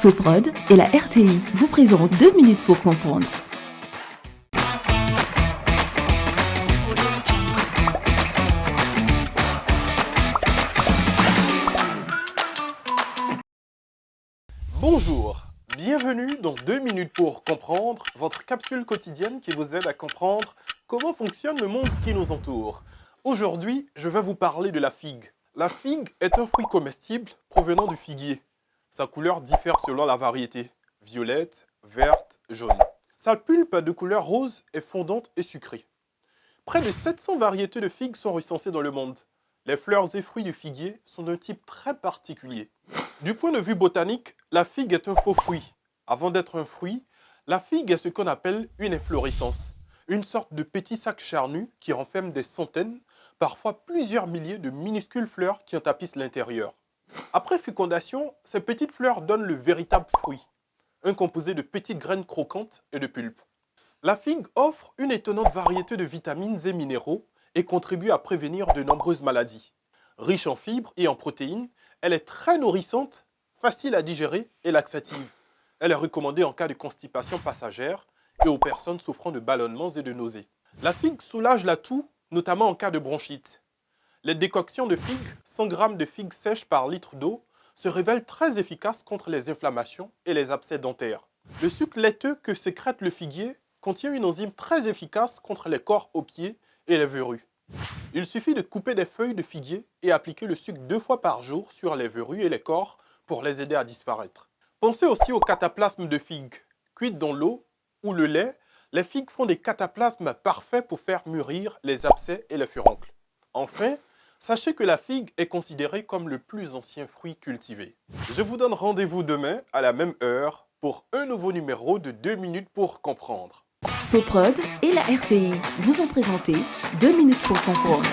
Soprod et la RTI vous présentent 2 minutes pour comprendre. Bonjour, bienvenue dans 2 minutes pour comprendre, votre capsule quotidienne qui vous aide à comprendre comment fonctionne le monde qui nous entoure. Aujourd'hui, je vais vous parler de la figue. La figue est un fruit comestible provenant du figuier. Sa couleur diffère selon la variété, violette, verte, jaune. Sa pulpe de couleur rose est fondante et sucrée. Près de 700 variétés de figues sont recensées dans le monde. Les fleurs et fruits du figuier sont d'un type très particulier. Du point de vue botanique, la figue est un faux fruit. Avant d'être un fruit, la figue est ce qu'on appelle une inflorescence, une sorte de petit sac charnu qui renferme des centaines, parfois plusieurs milliers de minuscules fleurs qui en tapissent l'intérieur. Après fécondation, ces petites fleurs donnent le véritable fruit, un composé de petites graines croquantes et de pulpe. La figue offre une étonnante variété de vitamines et minéraux et contribue à prévenir de nombreuses maladies. Riche en fibres et en protéines, elle est très nourrissante, facile à digérer et laxative. Elle est recommandée en cas de constipation passagère et aux personnes souffrant de ballonnements et de nausées. La figue soulage la toux, notamment en cas de bronchite. Les décoctions de figues, 100 g de figues sèches par litre d'eau, se révèlent très efficaces contre les inflammations et les abcès dentaires. Le sucre laiteux que sécrète le figuier contient une enzyme très efficace contre les cors aux pieds et les verrues. Il suffit de couper des feuilles de figuier et appliquer le sucre 2 fois par jour sur les verrues et les cors pour les aider à disparaître. Pensez aussi au cataplasme de figue. Cuites dans l'eau ou le lait, les figues font des cataplasmes parfaits pour faire mûrir les abcès et les furoncles. Enfin, sachez que la figue est considérée comme le plus ancien fruit cultivé. Je vous donne rendez-vous demain à la même heure pour un nouveau numéro de 2 minutes pour comprendre. Soprod et la RTI vous ont présenté 2 minutes pour comprendre.